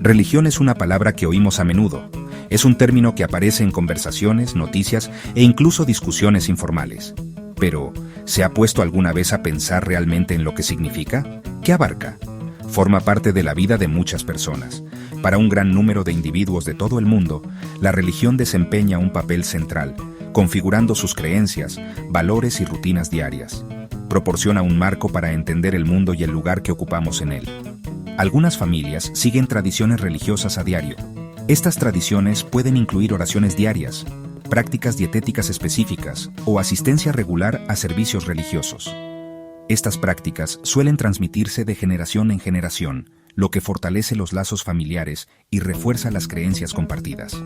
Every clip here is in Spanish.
Religión es una palabra que oímos a menudo. Es un término que aparece en conversaciones, noticias e incluso discusiones informales. Pero, ¿se ha puesto alguna vez a pensar realmente en lo que significa? ¿Qué abarca? Forma parte de la vida de muchas personas. Para un gran número de individuos de todo el mundo, la religión desempeña un papel central, configurando sus creencias, valores y rutinas diarias. Proporciona un marco para entender el mundo y el lugar que ocupamos en él. Algunas familias siguen tradiciones religiosas a diario. Estas tradiciones pueden incluir oraciones diarias, prácticas dietéticas específicas o asistencia regular a servicios religiosos. Estas prácticas suelen transmitirse de generación en generación, lo que fortalece los lazos familiares y refuerza las creencias compartidas.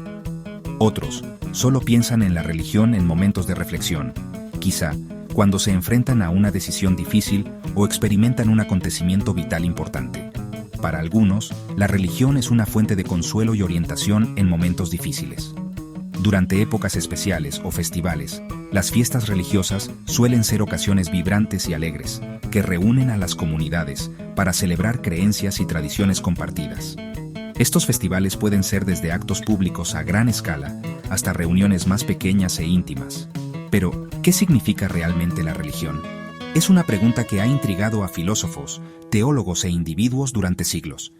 Otros solo piensan en la religión en momentos de reflexión, quizá cuando se enfrentan a una decisión difícil o experimentan un acontecimiento vital importante. Para algunos, la religión es una fuente de consuelo y orientación en momentos difíciles. Durante épocas especiales o festivales, las fiestas religiosas suelen ser ocasiones vibrantes y alegres, que reúnen a las comunidades para celebrar creencias y tradiciones compartidas. Estos festivales pueden ser desde actos públicos a gran escala hasta reuniones más pequeñas e íntimas. Pero, ¿qué significa realmente la religión? Es una pregunta que ha intrigado a filósofos, teólogos e individuos durante siglos.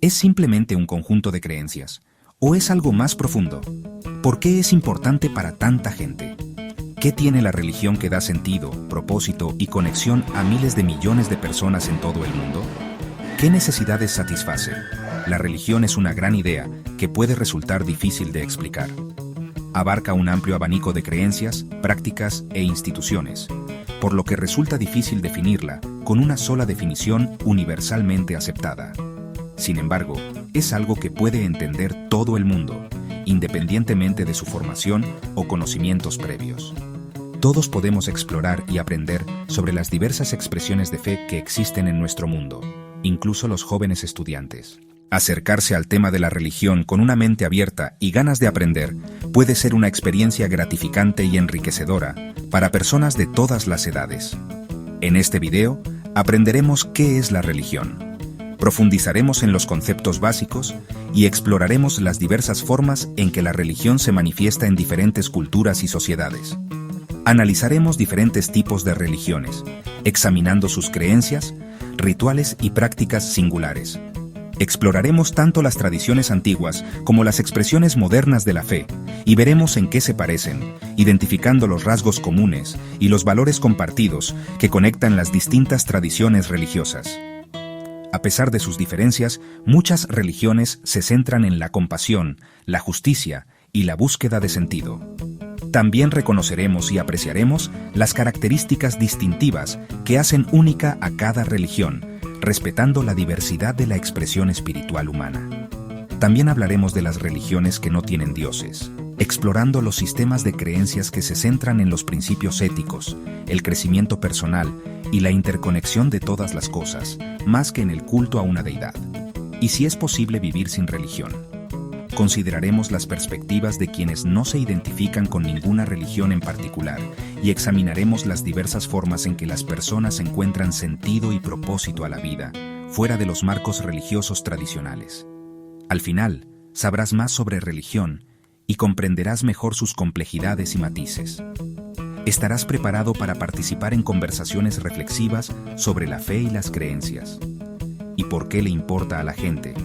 ¿Es simplemente un conjunto de creencias? ¿O es algo más profundo? ¿Por qué es importante para tanta gente? ¿Qué tiene la religión que da sentido, propósito y conexión a miles de millones de personas en todo el mundo? ¿Qué necesidades satisface? La religión es una gran idea que puede resultar difícil de explicar. Abarca un amplio abanico de creencias, prácticas e instituciones, por lo que resulta difícil definirla con una sola definición universalmente aceptada. Sin embargo, es algo que puede entender todo el mundo, independientemente de su formación o conocimientos previos. Todos podemos explorar y aprender sobre las diversas expresiones de fe que existen en nuestro mundo, incluso los jóvenes estudiantes. Acercarse al tema de la religión con una mente abierta y ganas de aprender puede ser una experiencia gratificante y enriquecedora para personas de todas las edades. En este video, aprenderemos qué es la religión. Profundizaremos en los conceptos básicos y exploraremos las diversas formas en que la religión se manifiesta en diferentes culturas y sociedades. Analizaremos diferentes tipos de religiones, examinando sus creencias, rituales y prácticas singulares. Exploraremos tanto las tradiciones antiguas como las expresiones modernas de la fe y veremos en qué se parecen, identificando los rasgos comunes y los valores compartidos que conectan las distintas tradiciones religiosas. A pesar de sus diferencias, muchas religiones se centran en la compasión, la justicia y la búsqueda de sentido. También reconoceremos y apreciaremos las características distintivas que hacen única a cada religión, respetando la diversidad de la expresión espiritual humana. También hablaremos de las religiones que no tienen dioses, explorando los sistemas de creencias que se centran en los principios éticos, el crecimiento personal y la interconexión de todas las cosas, más que en el culto a una deidad. ¿Y si es posible vivir sin religión? Consideraremos las perspectivas de quienes no se identifican con ninguna religión en particular y examinaremos las diversas formas en que las personas encuentran sentido y propósito a la vida, fuera de los marcos religiosos tradicionales. Al final, sabrás más sobre religión y comprenderás mejor sus complejidades y matices. Estarás preparado para participar en conversaciones reflexivas sobre la fe y las creencias. ¿Y por qué le importa a la gente?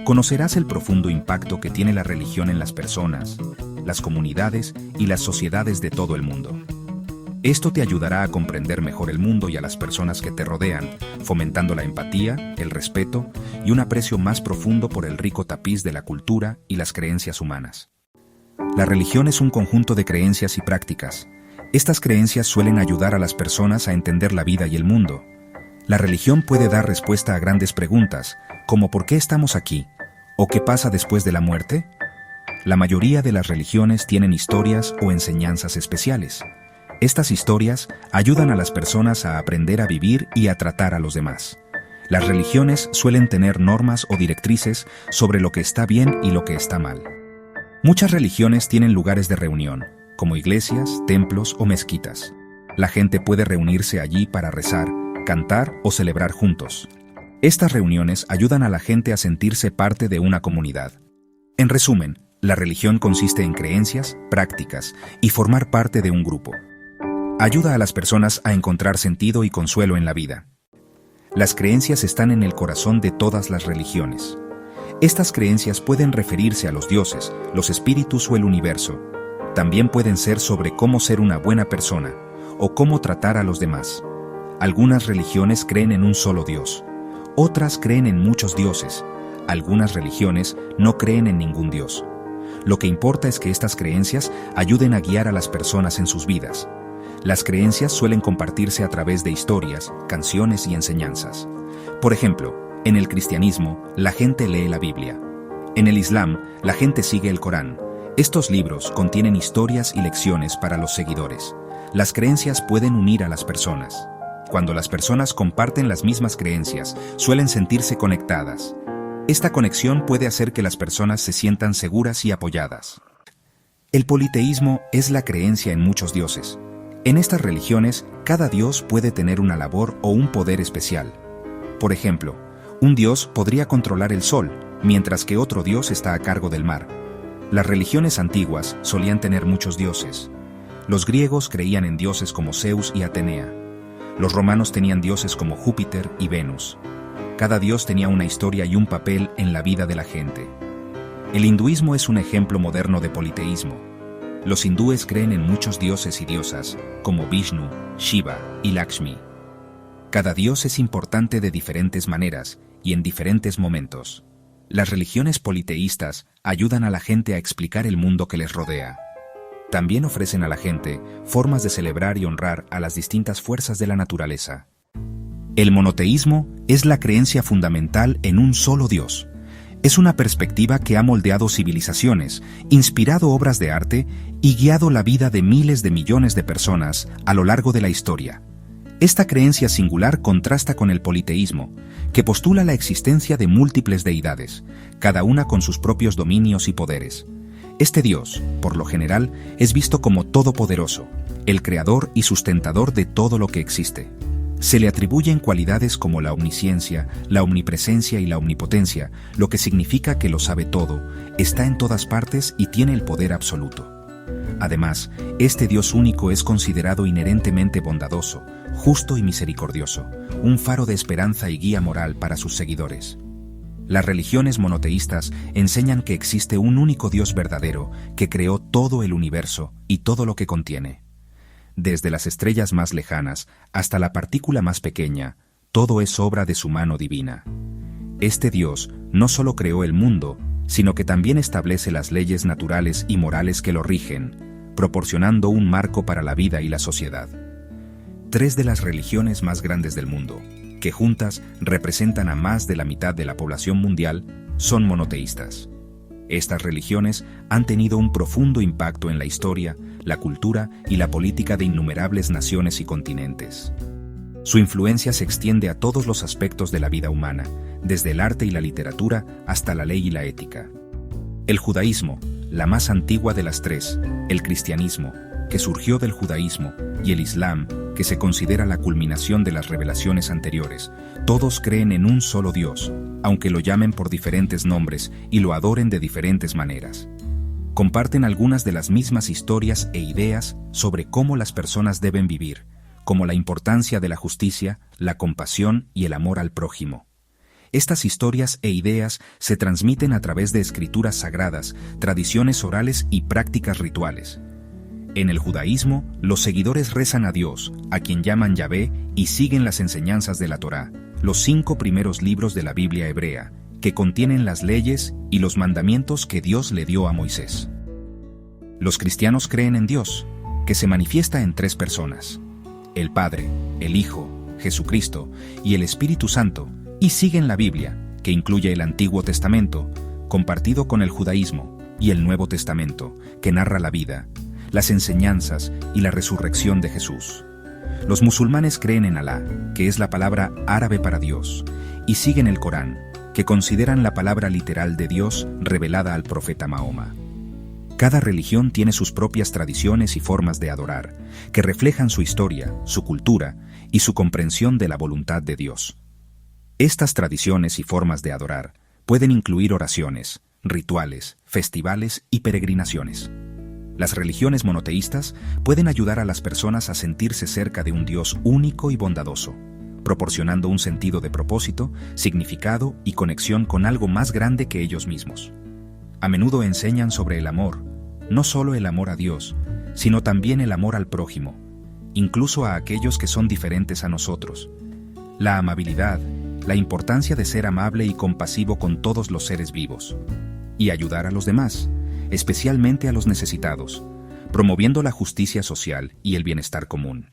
Conocerás el profundo impacto que tiene la religión en las personas, las comunidades y las sociedades de todo el mundo. Esto te ayudará a comprender mejor el mundo y a las personas que te rodean, fomentando la empatía, el respeto y un aprecio más profundo por el rico tapiz de la cultura y las creencias humanas. La religión es un conjunto de creencias y prácticas. Estas creencias suelen ayudar a las personas a entender la vida y el mundo. La religión puede dar respuesta a grandes preguntas, como ¿por qué estamos aquí? ¿O qué pasa después de la muerte? La mayoría de las religiones tienen historias o enseñanzas especiales. Estas historias ayudan a las personas a aprender a vivir y a tratar a los demás. Las religiones suelen tener normas o directrices sobre lo que está bien y lo que está mal. Muchas religiones tienen lugares de reunión, como iglesias, templos o mezquitas. La gente puede reunirse allí para rezar, cantar o celebrar juntos. Estas reuniones ayudan a la gente a sentirse parte de una comunidad. En resumen, la religión consiste en creencias, prácticas y formar parte de un grupo. Ayuda a las personas a encontrar sentido y consuelo en la vida. Las creencias están en el corazón de todas las religiones. Estas creencias pueden referirse a los dioses, los espíritus o el universo. También pueden ser sobre cómo ser una buena persona o cómo tratar a los demás. Algunas religiones creen en un solo Dios. Otras creen en muchos dioses. Algunas religiones no creen en ningún dios. Lo que importa es que estas creencias ayuden a guiar a las personas en sus vidas. Las creencias suelen compartirse a través de historias, canciones y enseñanzas. Por ejemplo, en el cristianismo, la gente lee la Biblia. En el Islam, la gente sigue el Corán. Estos libros contienen historias y lecciones para los seguidores. Las creencias pueden unir a las personas. Cuando las personas comparten las mismas creencias, suelen sentirse conectadas. Esta conexión puede hacer que las personas se sientan seguras y apoyadas. El politeísmo es la creencia en muchos dioses. En estas religiones, cada dios puede tener una labor o un poder especial. Por ejemplo, un dios podría controlar el sol, mientras que otro dios está a cargo del mar. Las religiones antiguas solían tener muchos dioses. Los griegos creían en dioses como Zeus y Atenea. Los romanos tenían dioses como Júpiter y Venus. Cada dios tenía una historia y un papel en la vida de la gente. El hinduismo es un ejemplo moderno de politeísmo. Los hindúes creen en muchos dioses y diosas, como Vishnu, Shiva y Lakshmi. Cada dios es importante de diferentes maneras y en diferentes momentos. Las religiones politeístas ayudan a la gente a explicar el mundo que les rodea. También ofrecen a la gente formas de celebrar y honrar a las distintas fuerzas de la naturaleza. El monoteísmo es la creencia fundamental en un solo Dios. Es una perspectiva que ha moldeado civilizaciones, inspirado obras de arte y guiado la vida de miles de millones de personas a lo largo de la historia. Esta creencia singular contrasta con el politeísmo, que postula la existencia de múltiples deidades, cada una con sus propios dominios y poderes. Este Dios, por lo general, es visto como todopoderoso, el creador y sustentador de todo lo que existe. Se le atribuyen cualidades como la omnisciencia, la omnipresencia y la omnipotencia, lo que significa que lo sabe todo, está en todas partes y tiene el poder absoluto. Además, este Dios único es considerado inherentemente bondadoso, justo y misericordioso, un faro de esperanza y guía moral para sus seguidores. Las religiones monoteístas enseñan que existe un único Dios verdadero que creó todo el universo y todo lo que contiene. Desde las estrellas más lejanas hasta la partícula más pequeña, todo es obra de su mano divina. Este Dios no solo creó el mundo, sino que también establece las leyes naturales y morales que lo rigen, proporcionando un marco para la vida y la sociedad. 3 de las religiones más grandes del mundo, que juntas representan a más de la mitad de la población mundial, son monoteístas. Estas religiones han tenido un profundo impacto en la historia, la cultura y la política de innumerables naciones y continentes. Su influencia se extiende a todos los aspectos de la vida humana, desde el arte y la literatura hasta la ley y la ética. El judaísmo, la más antigua de las 3, el cristianismo, que surgió del judaísmo, y el islam, que se considera la culminación de las revelaciones anteriores, todos creen en un solo Dios, aunque lo llamen por diferentes nombres y lo adoren de diferentes maneras. Comparten algunas de las mismas historias e ideas sobre cómo las personas deben vivir, como la importancia de la justicia, la compasión y el amor al prójimo. Estas historias e ideas se transmiten a través de escrituras sagradas, tradiciones orales y prácticas rituales. En el judaísmo, los seguidores rezan a Dios, a quien llaman Yahvé, y siguen las enseñanzas de la Torá, los 5 primeros libros de la Biblia hebrea, que contienen las leyes y los mandamientos que Dios le dio a Moisés. Los cristianos creen en Dios, que se manifiesta en 3 personas: el Padre, el Hijo, Jesucristo, y el Espíritu Santo, y siguen la Biblia, que incluye el Antiguo Testamento, compartido con el judaísmo, y el Nuevo Testamento, que narra la vida, las enseñanzas y la resurrección de Jesús. Los musulmanes creen en Alá, que es la palabra árabe para Dios, y siguen el Corán, que consideran la palabra literal de Dios revelada al profeta Mahoma. Cada religión tiene sus propias tradiciones y formas de adorar, que reflejan su historia, su cultura y su comprensión de la voluntad de Dios. Estas tradiciones y formas de adorar pueden incluir oraciones, rituales, festivales y peregrinaciones. Las religiones monoteístas pueden ayudar a las personas a sentirse cerca de un Dios único y bondadoso, proporcionando un sentido de propósito, significado y conexión con algo más grande que ellos mismos. A menudo enseñan sobre el amor, no solo el amor a Dios, sino también el amor al prójimo, incluso a aquellos que son diferentes a nosotros. La amabilidad, la importancia de ser amable y compasivo con todos los seres vivos, y ayudar a los demás, especialmente a los necesitados, promoviendo la justicia social y el bienestar común.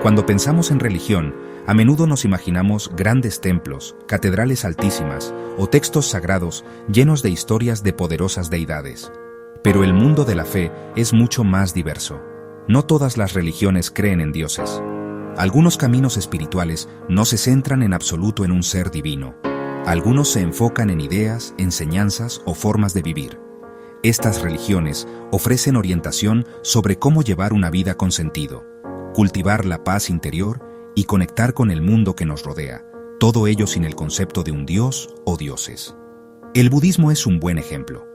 Cuando pensamos en religión, a menudo nos imaginamos grandes templos, catedrales altísimas o textos sagrados llenos de historias de poderosas deidades. Pero el mundo de la fe es mucho más diverso. No todas las religiones creen en dioses. Algunos caminos espirituales no se centran en absoluto en un ser divino. Algunos se enfocan en ideas, enseñanzas o formas de vivir. Estas religiones ofrecen orientación sobre cómo llevar una vida con sentido, cultivar la paz interior y conectar con el mundo que nos rodea, todo ello sin el concepto de un dios o dioses. El budismo es un buen ejemplo.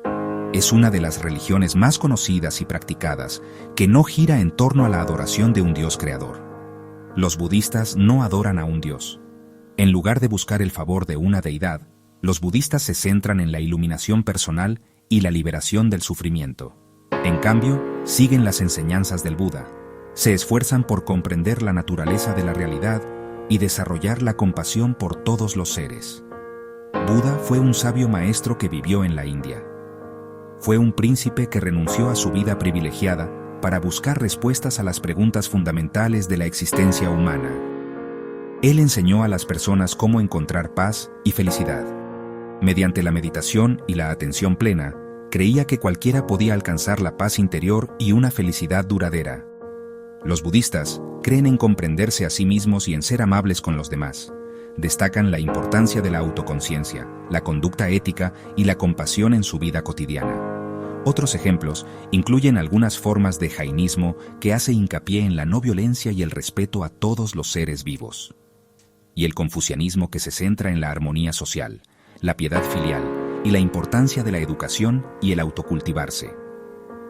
Es una de las religiones más conocidas y practicadas que no gira en torno a la adoración de un dios creador. Los budistas no adoran a un dios. En lugar de buscar el favor de una deidad, los budistas se centran en la iluminación personal y la liberación del sufrimiento. En cambio, siguen las enseñanzas del Buda. Se esfuerzan por comprender la naturaleza de la realidad y desarrollar la compasión por todos los seres. Buda fue un sabio maestro que vivió en la India. Fue un príncipe que renunció a su vida privilegiada para buscar respuestas a las preguntas fundamentales de la existencia humana. Él enseñó a las personas cómo encontrar paz y felicidad. Mediante la meditación y la atención plena, creía que cualquiera podía alcanzar la paz interior y una felicidad duradera. Los budistas creen en comprenderse a sí mismos y en ser amables con los demás. Destacan la importancia de la autoconciencia, la conducta ética y la compasión en su vida cotidiana. Otros ejemplos incluyen algunas formas de jainismo que hace hincapié en la no violencia y el respeto a todos los seres vivos. Y el confucianismo que se centra en la armonía social, la piedad filial y la importancia de la educación y el autocultivarse.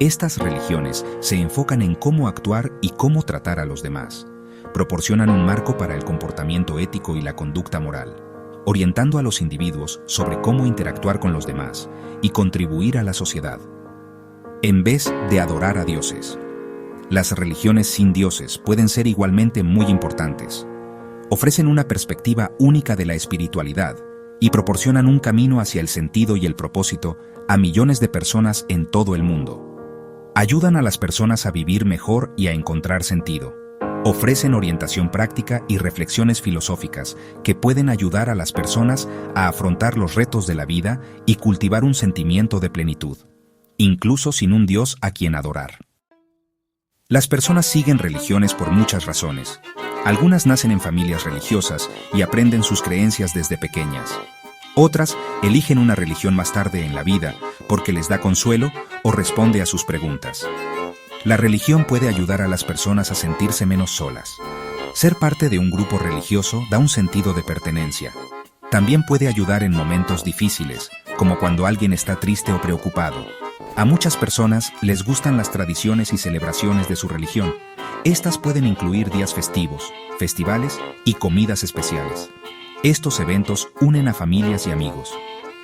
Estas religiones se enfocan en cómo actuar y cómo tratar a los demás. Proporcionan un marco para el comportamiento ético y la conducta moral, orientando a los individuos sobre cómo interactuar con los demás y contribuir a la sociedad. En vez de adorar a dioses, las religiones sin dioses pueden ser igualmente muy importantes. Ofrecen una perspectiva única de la espiritualidad y proporcionan un camino hacia el sentido y el propósito a millones de personas en todo el mundo. Ayudan a las personas a vivir mejor y a encontrar sentido. Ofrecen orientación práctica y reflexiones filosóficas que pueden ayudar a las personas a afrontar los retos de la vida y cultivar un sentimiento de plenitud, incluso sin un Dios a quien adorar. Las personas siguen religiones por muchas razones. Algunas nacen en familias religiosas y aprenden sus creencias desde pequeñas. Otras eligen una religión más tarde en la vida porque les da consuelo o responde a sus preguntas. La religión puede ayudar a las personas a sentirse menos solas. Ser parte de un grupo religioso da un sentido de pertenencia. También puede ayudar en momentos difíciles, como cuando alguien está triste o preocupado. A muchas personas les gustan las tradiciones y celebraciones de su religión. Estas pueden incluir días festivos, festivales y comidas especiales. Estos eventos unen a familias y amigos.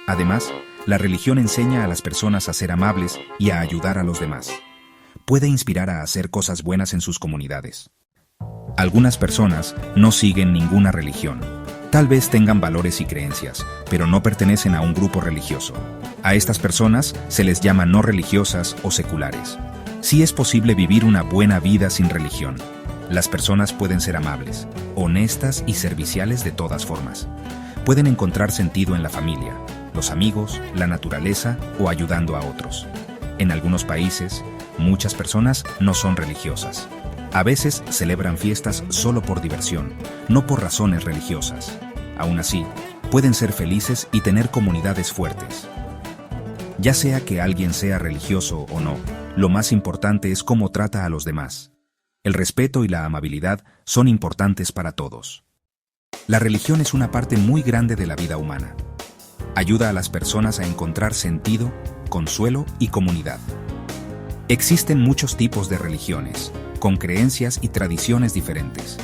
Además, la religión enseña a las personas a ser amables y a ayudar a los demás. Puede inspirar a hacer cosas buenas en sus comunidades. Algunas personas no siguen ninguna religión. Tal vez tengan valores y creencias, pero no pertenecen a un grupo religioso. A estas personas se les llama no religiosas o seculares. Sí es posible vivir una buena vida sin religión. Las personas pueden ser amables, honestas y serviciales de todas formas. Pueden encontrar sentido en la familia, los amigos, la naturaleza o ayudando a otros. En algunos países, muchas personas no son religiosas. A veces celebran fiestas solo por diversión, no por razones religiosas. Aún así, pueden ser felices y tener comunidades fuertes. Ya sea que alguien sea religioso o no, lo más importante es cómo trata a los demás. El respeto y la amabilidad son importantes para todos. La religión es una parte muy grande de la vida humana. Ayuda a las personas a encontrar sentido, consuelo y comunidad. Existen muchos tipos de religiones, con creencias y tradiciones diferentes.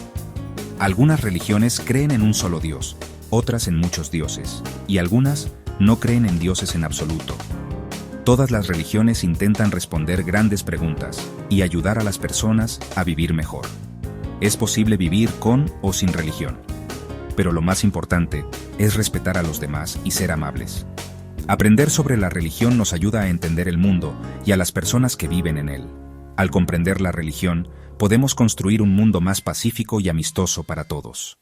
Algunas religiones creen en un solo Dios, otras en muchos dioses, y algunas no creen en dioses en absoluto. Todas las religiones intentan responder grandes preguntas y ayudar a las personas a vivir mejor. Es posible vivir con o sin religión. Pero lo más importante es respetar a los demás y ser amables. Aprender sobre la religión nos ayuda a entender el mundo y a las personas que viven en él. Al comprender la religión, podemos construir un mundo más pacífico y amistoso para todos.